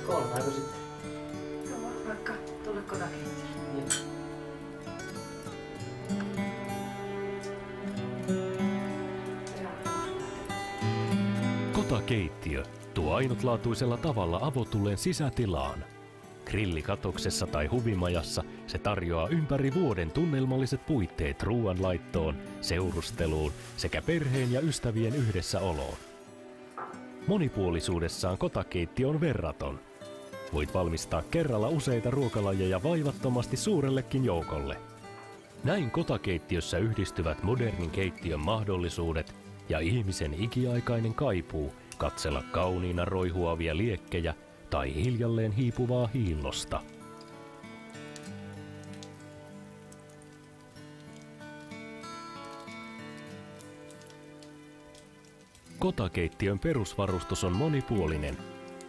Kolmaanko sitten? Joo, vaikka tuolle kotakeittiölle. Niin. Kotakeittiö tuo ainutlaatuisella tavalla avotulleen sisätilaan. Grillikatoksessa tai huvimajassa se tarjoaa ympäri vuoden tunnelmalliset puitteet ruoanlaittoon, seurusteluun sekä perheen ja ystävien yhdessäoloon. Monipuolisuudessaan kotakeittiö on verraton. Voit valmistaa kerralla useita ruokalajeja vaivattomasti suurellekin joukolle. Näin kotakeittiössä yhdistyvät modernin keittiön mahdollisuudet ja ihmisen ikiaikainen kaipuu katsella kauniina roihuavia liekkejä tai hiljalleen hiipuvaa hiillosta. Kotakeittiön perusvarustus on monipuolinen.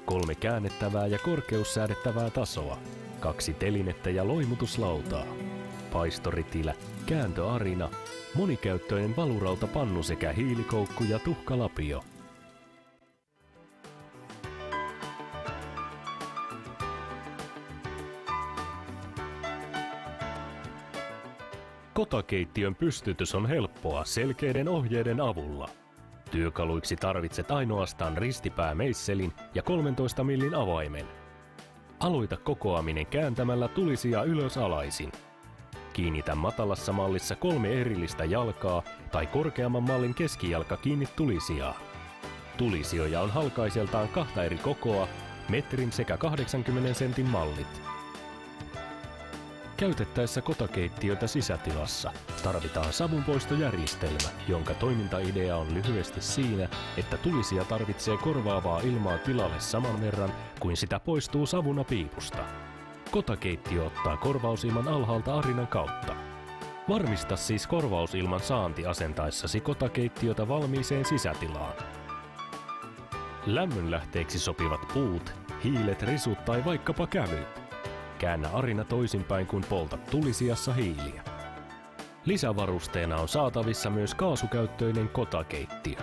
3 käännettävää ja korkeussäädettävää tasoa, 2 telinettä ja loimutuslautaa, paistoritilä, kääntöarina, monikäyttöinen valurautapannu sekä hiilikoukku ja tuhkalapio. Kotakeittiön pystytys on helppoa selkeiden ohjeiden avulla. Työkaluiksi tarvitset ainoastaan ristipäämeisselin ja 13 millin avaimen. Aloita kokoaminen kääntämällä tulisia ylös alaisin. Kiinnitä matalassa mallissa 3 erillistä jalkaa tai korkeamman mallin keskijalka kiinni tulisijaan. Tulisijoja on halkaiseltaan 2 eri kokoa, metrin sekä 80 sentin mallit. Käytettäessä kotakeittiötä sisätilassa tarvitaan savunpoistojärjestelmä, jonka toimintaidea on lyhyesti siinä, että tulisija tarvitsee korvaavaa ilmaa tilalle saman verran kuin sitä poistuu savuna piipusta. Kotakeittiö ottaa korvausilman alhaalta arinan kautta. Varmista siis korvausilman saanti asentaessasi kotakeittiötä valmiiseen sisätilaan. Lämmönlähteeksi sopivat puut, hiilet, risut tai vaikkapa kävyt. Käännä arina toisinpäin, kun poltat tulisijassa hiiliä. Lisävarusteena on saatavissa myös kaasukäyttöinen kotakeittiö.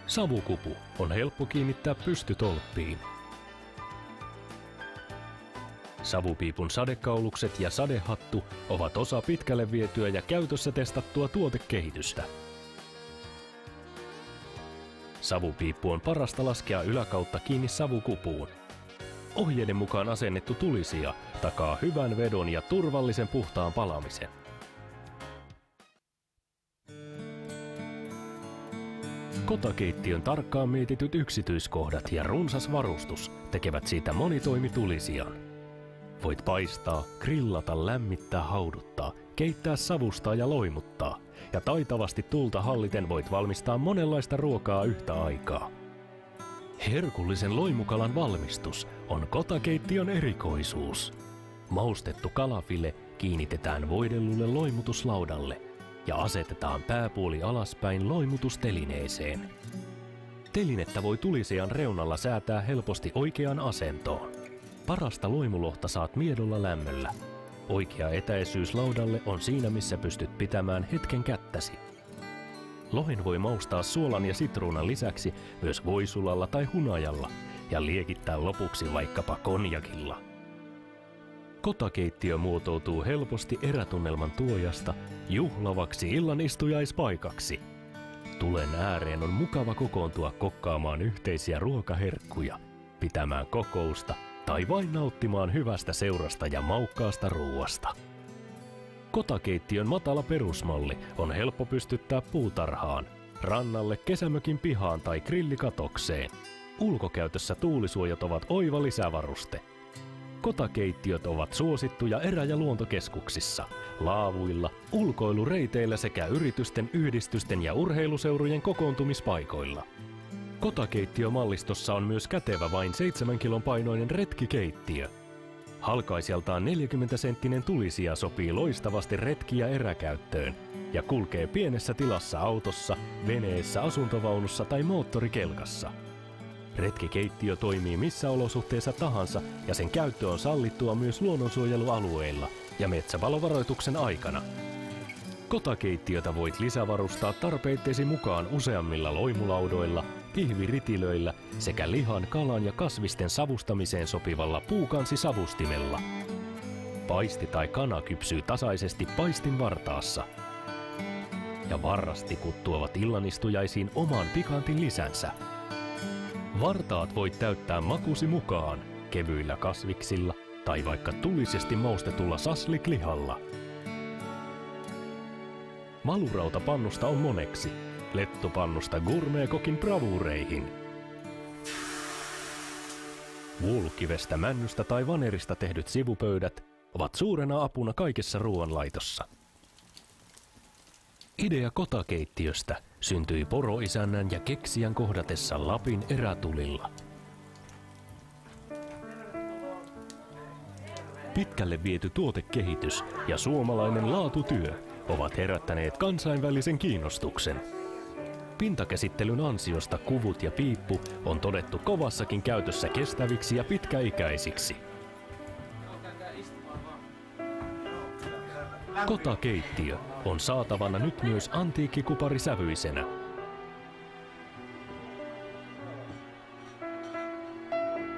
Savukupu on helppo kiinnittää pystytolppiin. Savupiipun sadekaulukset ja sadehattu ovat osa pitkälle vietyä ja käytössä testattua tuotekehitystä. Savupiippu on parasta laskea yläkautta kiinni savukupuun. Ohjeiden mukaan asennettu tulisija takaa hyvän vedon ja turvallisen puhtaan palamisen. Kotakeittiön tarkkaan mietityt yksityiskohdat ja runsas varustus tekevät siitä monitoimitulisijan. Voit paistaa, grillata, lämmittää, hauduttaa, keittää, savustaa ja loimuttaa. Ja taitavasti tulta halliten voit valmistaa monenlaista ruokaa yhtä aikaa. Herkullisen loimukalan valmistus on kotakeittiön erikoisuus. Maustettu kalafile kiinnitetään voidellulle loimutuslaudalle ja asetetaan pääpuoli alaspäin loimutustelineeseen. Telinettä voi tulisijan reunalla säätää helposti oikeaan asentoon. Parasta loimulohta saat miedolla lämmöllä. Oikea etäisyys laudalle on siinä, missä pystyt pitämään hetken kättäsi. Lohen voi maustaa suolan ja sitruunan lisäksi myös voisulalla tai hunajalla ja liekittää lopuksi vaikkapa konjakilla. Kotakeittiö muotoutuu helposti erätunnelman tuojasta juhlavaksi illanistujaispaikaksi. Tulen ääreen on mukava kokoontua kokkaamaan yhteisiä ruokaherkkuja, pitämään kokousta tai vain nauttimaan hyvästä seurasta ja maukkaasta ruuasta. Kotakeittiön matala perusmalli on helppo pystyttää puutarhaan, rannalle, kesämökin pihaan tai grillikatokseen. Ulkokäytössä tuulisuojat ovat oiva lisävaruste. Kotakeittiöt ovat suosittuja erä- ja luontokeskuksissa, laavuilla, ulkoilureiteillä sekä yritysten, yhdistysten ja urheiluseurojen kokoontumispaikoilla. Kotakeittiömallistossa on myös kätevä vain 7 kilon painoinen retkikeittiö. Halkaisijaltaan 40-senttinen tulisija sopii loistavasti retki- ja eräkäyttöön ja kulkee pienessä tilassa autossa, veneessä, asuntovaunussa tai moottorikelkassa. Retkikeittiö toimii missä olosuhteissa tahansa ja sen käyttö on sallittua myös luonnonsuojelualueilla ja metsäpalovaroituksen aikana. Kotakeittiötä voit lisävarustaa tarpeitteesi mukaan useammilla loimulaudoilla, pihviritilöillä sekä lihan, kalan ja kasvisten savustamiseen sopivalla puukansisavustimella. Paisti tai kana kypsyy tasaisesti paistin vartaassa. Ja varrastikut tuovat illanistujaisiin oman pikantin lisänsä. Vartaat voit täyttää makusi mukaan kevyillä kasviksilla tai vaikka tulisesti maustetulla sasliklihalla. Malurautapannusta on moneksi, lettupannusta gourmetkokin bravuureihin. Vuolukivestä, männystä tai vanerista tehdyt sivupöydät ovat suurena apuna kaikessa ruoanlaitossa. Idea kotakeittiöstä syntyi poroisännän ja keksijän kohdatessa Lapin erätulilla. Pitkälle viety tuotekehitys ja suomalainen laatutyö ovat herättäneet kansainvälisen kiinnostuksen. Pintakäsittelyn ansiosta kuvut ja piippu on todettu kovassakin käytössä kestäviksi ja pitkäikäisiksi. Kotakeittiö on saatavana nyt myös antiikkikuparisävyisenä.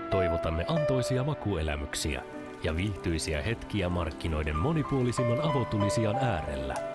Toivotamme antoisia makuelämyksiä ja viihtyisiä hetkiä markkinoiden monipuolisimman avotulisijan äärellä.